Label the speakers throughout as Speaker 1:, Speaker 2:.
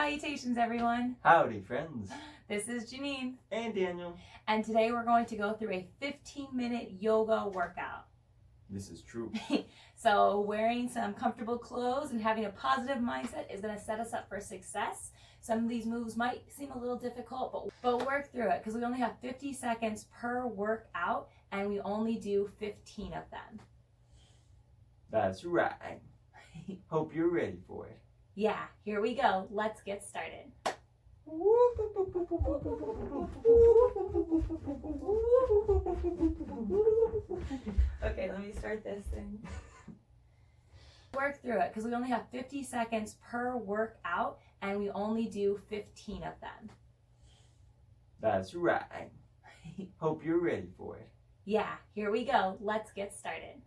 Speaker 1: Salutations, everyone.
Speaker 2: Howdy, friends.
Speaker 1: This is Janine.
Speaker 2: And Daniel.
Speaker 1: And today we're going to go through a 15-minute yoga workout.
Speaker 2: This is true.
Speaker 1: So wearing some comfortable clothes and having a positive mindset is going to set us up for success. Some of these moves might seem a little difficult, but work through it because we only have 50 seconds per workout and we only do 15 of them.
Speaker 2: That's right. Hope you're ready for it.
Speaker 1: Yeah, here we go. Let's get started. Okay, let me start this thing. Work through it because we only have 50 seconds per workout and we only do 15 of them.
Speaker 2: That's right. Hope you're ready for it.
Speaker 1: Yeah, here we go. Let's get started.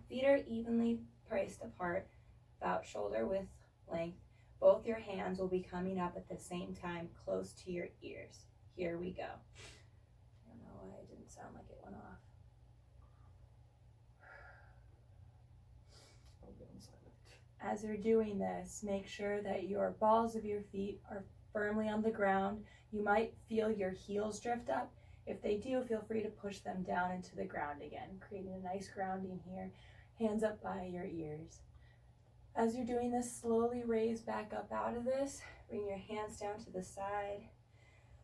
Speaker 1: Feet are evenly placed apart, about shoulder width length. Both your hands will be coming up at the same time, close to your ears. Here we go. I don't know why it didn't sound like it went off. As you're doing this, make sure that your balls of your feet are firmly on the ground. You might feel your heels drift up. If they do, feel free to push them down into the ground again, creating a nice grounding here. Hands up by your ears. As you're doing this, slowly raise back up out of this. Bring your hands down to the side,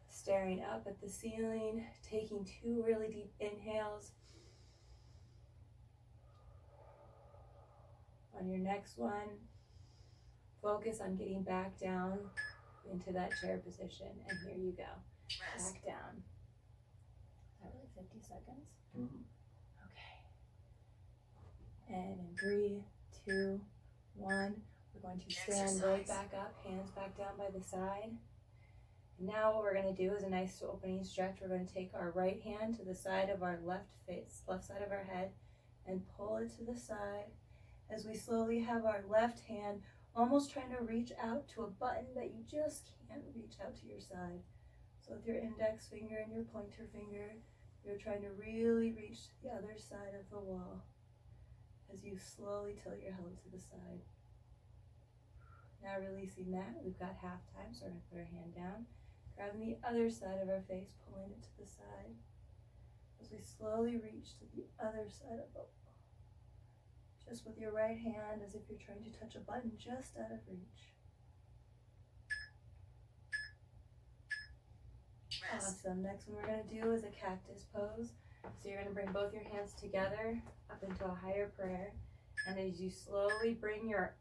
Speaker 1: staring up at the ceiling, taking 2 really deep inhales. On your next one, focus on getting back down into that chair position, and here you go. Back down. Is that really 50 seconds?
Speaker 2: Mm-hmm.
Speaker 1: Okay. And in 3, 2, 1, we're going to stand right back up, hands back down by the side. And now what we're going to do is a nice opening stretch. We're going to take our right hand to the side of our left side of our head, and pull it to the side as we slowly have our left hand almost trying to reach out to a button that you just can't reach out to your side. So with your index finger and your pointer finger, you're trying to really reach to the other side of the wall as you slowly tilt your head to the side. Now releasing that, we've got half time, so we're going to put our hand down, grabbing the other side of our face, pulling it to the side as we slowly reach to the other side of the wall. Just with your right hand, as if you're trying to touch a button just out of reach. Awesome. Next one we're going to do is a cactus pose. So you're going to bring both your hands together up into a higher prayer. And as you slowly bring your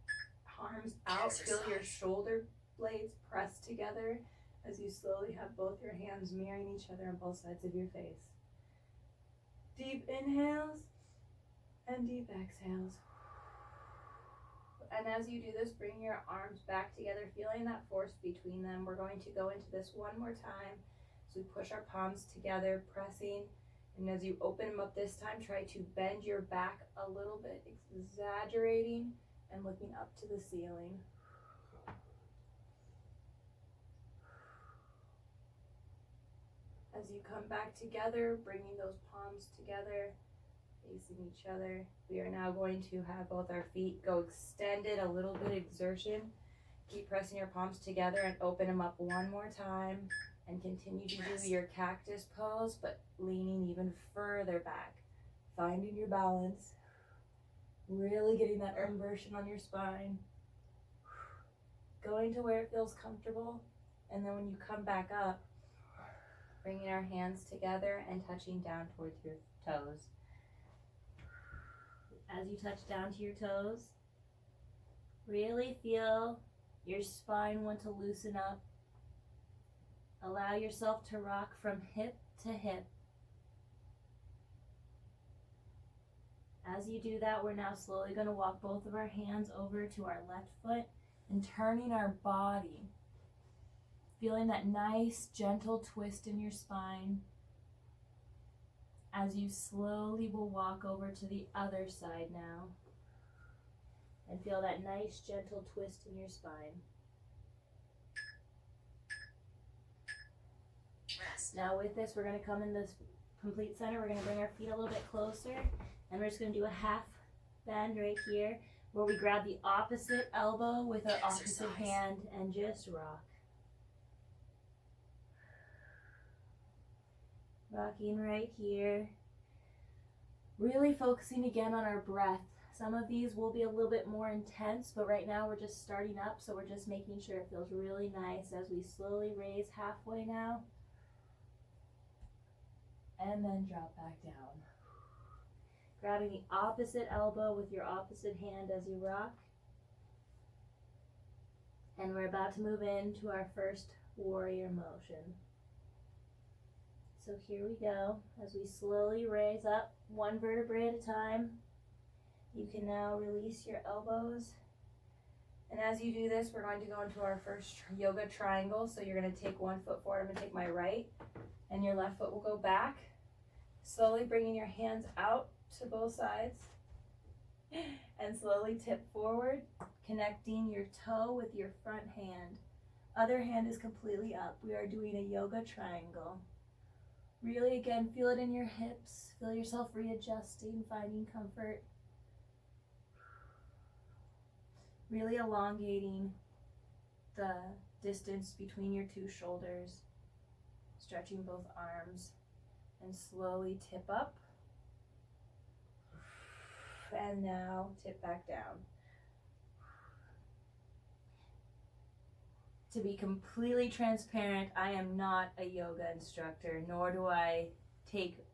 Speaker 1: arms out, feel your shoulder blades press together as you slowly have both your hands mirroring each other on both sides of your face. Deep inhales and deep exhales. And as you do this, bring your arms back together, feeling that force between them. We're going to go into this one more time. So we push our palms together, pressing. And as you open them up this time, try to bend your back a little bit, exaggerating and looking up to the ceiling. As you come back together, bringing those palms together, facing each other. We are now going to have both our feet go extended, a little bit exertion. Keep pressing your palms together and open them up one more time. And continue to do your cactus pose, but leaning even further back. Finding your balance. Really getting that inversion on your spine. Going to where it feels comfortable. And then when you come back up, bringing our hands together and touching down towards your toes. As you touch down to your toes, really feel your spine want to loosen up. Allow yourself to rock from hip to hip. As you do that, we're now slowly going to walk both of our hands over to our left foot and turning our body. Feeling that nice, gentle twist in your spine. As you slowly will walk over to the other side now. And feel that nice, gentle twist in your spine. Now with this, we're going to come in this complete center. We're going to bring our feet a little bit closer And we're just going to do a half bend right here where we grab the opposite elbow with our opposite hand and just rock. Rocking right here. Really focusing again on our breath. Some of these will be a little bit more intense, but right now we're just starting up, so we're just making sure it feels really nice as we slowly raise halfway now. And then drop back down. Grabbing the opposite elbow with your opposite hand as you rock. And we're about to move into our first warrior motion. So here we go, as we slowly raise up one vertebrae at a time. You can now release your elbows. And as you do this, we're going to go into our first yoga triangle. So you're going to take one foot forward. I'm going to take my right, and your left foot will go back. Slowly bringing your hands out to both sides. And slowly tip forward, connecting your toe with your front hand. Other hand is completely up. We are doing a yoga triangle. Really, again, feel it in your hips. Feel yourself readjusting, finding comfort. Really elongating the distance between your two shoulders. Stretching both arms. And slowly tip up. And now tip back down. To be completely transparent, I am not a yoga instructor, nor do I take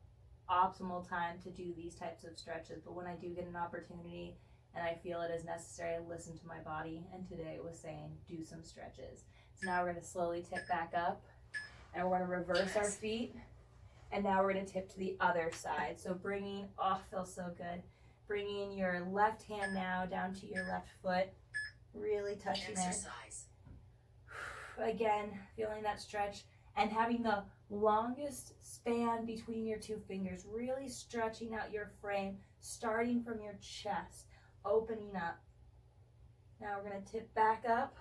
Speaker 1: optimal time to do these types of stretches. But when I do get an opportunity and I feel it is necessary, I listen to my body. And today it was saying, do some stretches. So now we're going to slowly tip back up, and we're going to reverse our feet. And now we're going to tip to the other side. So bringing, oh, feels so good. Bringing your left hand now down to your left foot. Really touching it. Again, feeling that stretch and having the longest span between your two fingers. Really stretching out your frame, starting from your chest, opening up. Now we're going to tip back up,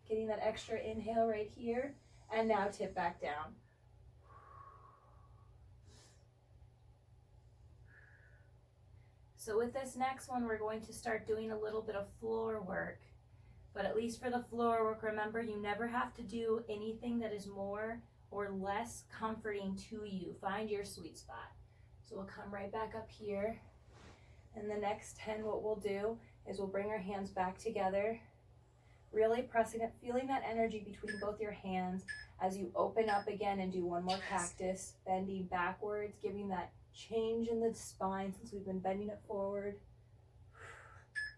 Speaker 1: getting that extra inhale right here. And now tip back down. So with this next one, we're going to start doing a little bit of floor work. But at least for the floor work, remember, you never have to do anything that is more or less comforting to you. Find your sweet spot. So we'll come right back up here. And the next 10, what we'll do is we'll bring our hands back together, really pressing it, feeling that energy between both your hands as you open up again and do one more cactus, bending backwards, giving that change in the spine since we've been bending it forward.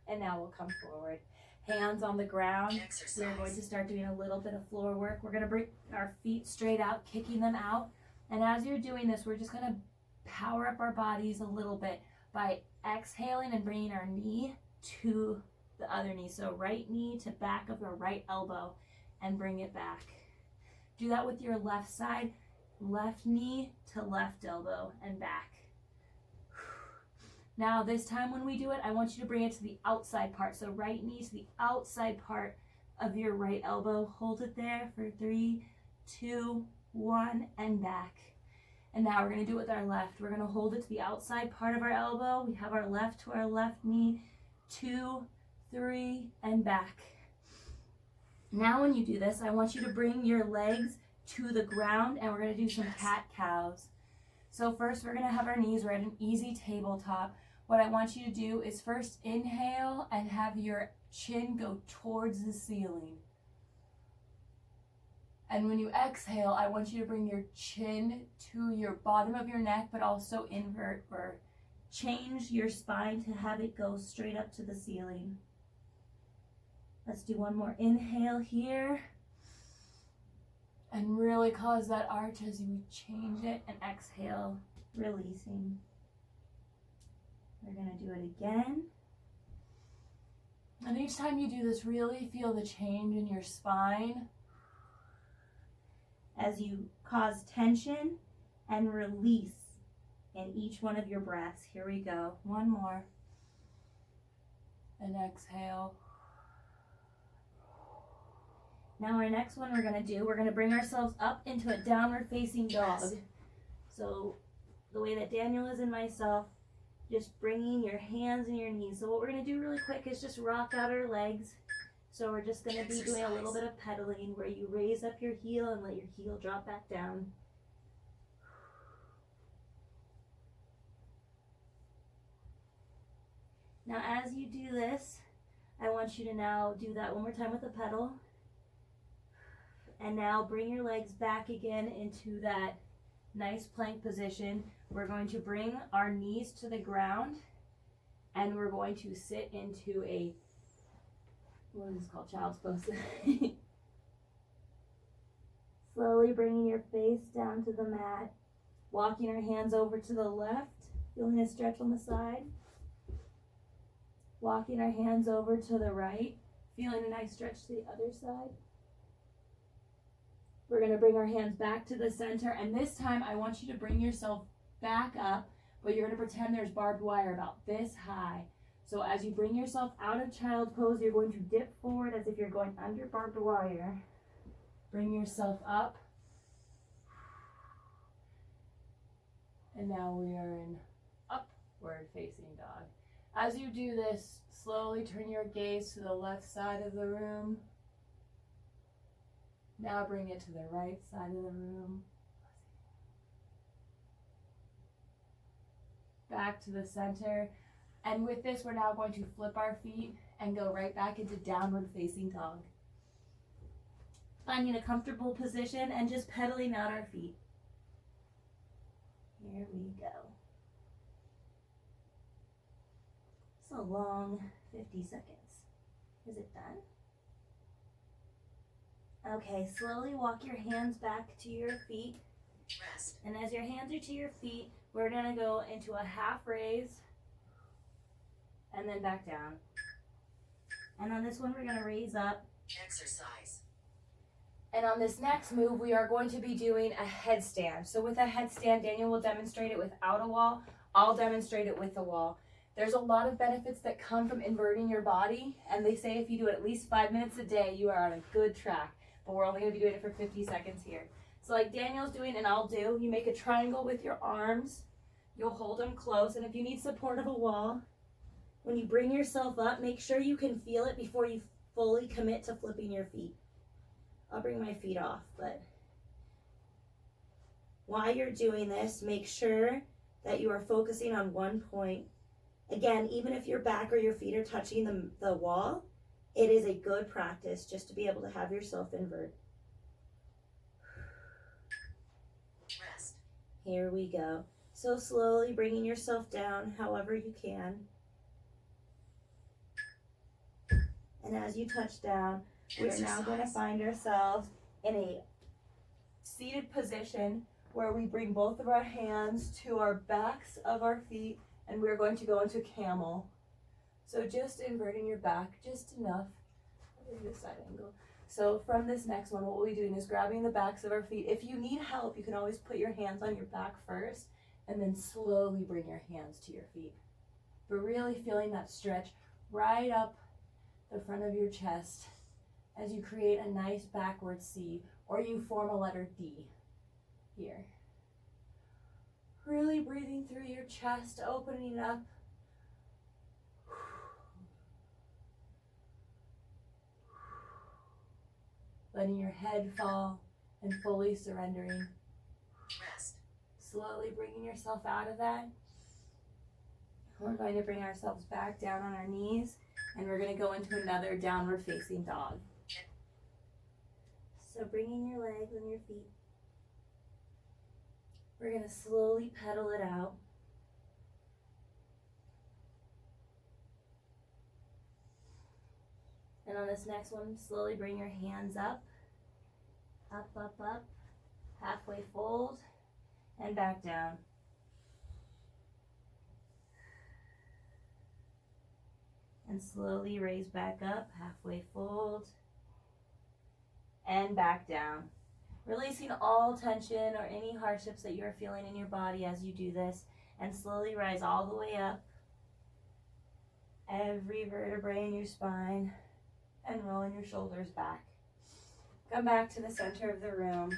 Speaker 1: And now we'll come forward. Hands on the ground. We're going to start doing a little bit of floor work. We're going to bring our feet straight out, kicking them out. And as you're doing this, we're just going to power up our bodies a little bit by exhaling and bringing our knee to the other knee. So right knee to back of the right elbow and bring it back. Do that with your left side. Left knee to left elbow and back. Now this time when we do it, I want you to bring it to the outside part. So right knee to the outside part of your right elbow. Hold it there for 3, 2, 1, and back. And now we're going to do it with our left. We're going to hold it to the outside part of our elbow. We have our left to our left knee. 2, 3, and back. Now when you do this, I want you to bring your legs to the ground, and we're going to do some cat-cows. So first we're going to have our knees. We're at an easy tabletop. What I want you to do is first inhale and have your chin go towards the ceiling. And when you exhale, I want you to bring your chin to your bottom of your neck, but also invert or change your spine to have it go straight up to the ceiling. Let's do one more inhale here. And really cause that arch as you change it, and exhale, releasing. We're going to do it again. And each time you do this, really feel the change in your spine as you cause tension and release in each one of your breaths. Here we go. One more. And exhale. Now our next one we're going to bring ourselves up into a downward facing dog. So the way that Daniel is and myself, Just bringing your hands and your knees. So what we're going to do really quick is just rock out our legs. So we're just going to be doing a little bit of pedaling where you raise up your heel and let your heel drop back down. Now as you do this, I want you to now do that one more time with the pedal. And now bring your legs back again into that nice plank position. We're going to bring our knees to the ground and we're going to sit into a, what is this called, child's pose. Slowly bringing your face down to the mat, walking our hands over to the left, feeling a stretch on the side. Walking our hands over to the right, feeling a nice stretch to the other side. We're going to bring our hands back to the center, and this time I want you to bring yourself back up, but you're going to pretend there's barbed wire about this high. So as you bring yourself out of child pose, you're going to dip forward as if you're going under barbed wire. Bring yourself up. And now we are in upward facing dog. As you do this, slowly turn your gaze to the left side of the room. Now bring it to the right side of the room. Back to the center. And with this, we're now going to flip our feet and go right back into downward facing dog. Finding a comfortable position and just pedaling out our feet. Here we go. It's a long 50 seconds. Is it done? Okay, slowly walk your hands back to your feet.
Speaker 3: Rest.
Speaker 1: And as your hands are to your feet, we're gonna go into a half raise and then back down. And on this one, we're gonna raise up.
Speaker 3: Exercise.
Speaker 1: And on this next move, we are going to be doing a headstand. So with a headstand, Daniel will demonstrate it without a wall. I'll demonstrate it with a wall. There's a lot of benefits that come from inverting your body, and they say if you do it at least 5 minutes a day, you are on a good track. But we're only going to be doing it for 50 seconds here. So like Daniel's doing and I'll do, you make a triangle with your arms. You'll hold them close, and if you need support of a wall, when you bring yourself up, make sure you can feel it before you fully commit to flipping your feet. I'll bring my feet off, but while you're doing this, make sure that you are focusing on one point. Again, even if your back or your feet are touching the wall, it is a good practice just to be able to have yourself invert.
Speaker 3: Rest.
Speaker 1: Here we go. So slowly bringing yourself down however you can. And as you touch down, we are now going to find ourselves in a seated position where we bring both of our hands to our backs of our feet, and we're going to go into camel. So just inverting your back just enough. I'll do a side angle. So from this next one, what we'll be doing is grabbing the backs of our feet. If you need help, you can always put your hands on your back first and then slowly bring your hands to your feet. But really feeling that stretch right up the front of your chest as you create a nice backward C, or you form a letter D here. Really breathing through your chest, opening up. Letting your head fall and fully surrendering.
Speaker 3: Rest.
Speaker 1: Slowly bringing yourself out of that. We're going to bring ourselves back down on our knees, and we're going to go into another downward facing dog. So bringing your legs and your feet. We're going to slowly pedal it out. And on this next one, slowly bring your hands up, up, up, up, halfway fold, and back down. And slowly raise back up, halfway fold, and back down. Releasing all tension or any hardships that you're feeling in your body as you do this, and slowly rise all the way up. Every vertebrae in your spine, and rolling your shoulders back. Come back to the center of the room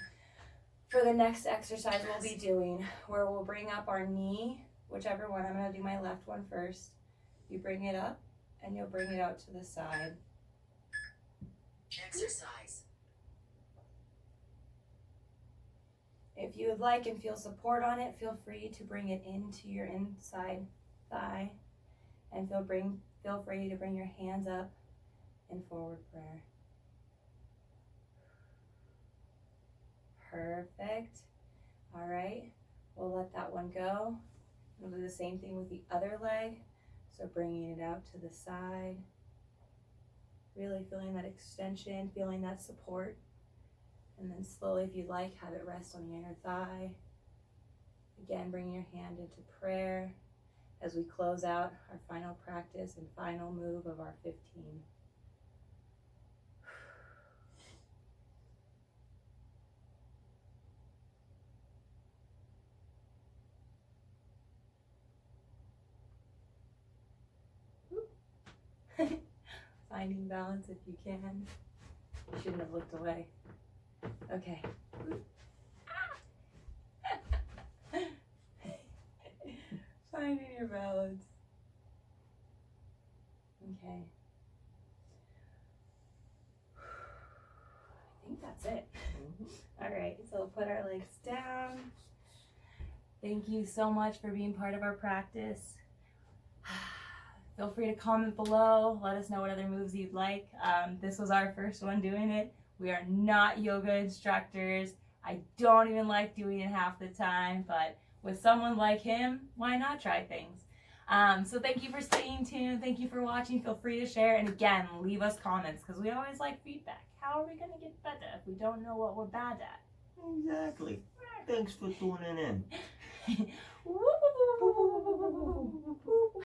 Speaker 1: for the next exercise we'll be doing, where we'll bring up our knee whichever one. I'm going to do my left one first. You bring it up and you'll bring it out to the side.
Speaker 3: Exercise.
Speaker 1: If you would like and feel support on it, feel free to bring it into your inside thigh, and feel free to bring your hands up in forward prayer. Perfect. All right, we'll let that one go. We'll do the same thing with the other leg. So bringing it out to the side, really feeling that extension, feeling that support. And then slowly, if you'd like, have it rest on your inner thigh. Again, bring your hand into prayer as we close out our final practice and final move of our 15. Finding balance if you can. You shouldn't have looked away. Okay. Finding your balance. Okay. I think that's it. All right, so we'll put our legs down. Thank you so much for being part of our practice. Feel free to comment below. Let us know what other moves you'd like. This was our first one doing it. We are not yoga instructors. I don't even like doing it half the time, but with someone like him, why not try things? So thank you for staying tuned. Thank you for watching. Feel free to share. And again, leave us comments because we always like feedback. How are we going to get better if we don't know what we're bad at?
Speaker 2: Exactly. Thanks for tuning in.
Speaker 1: Woo!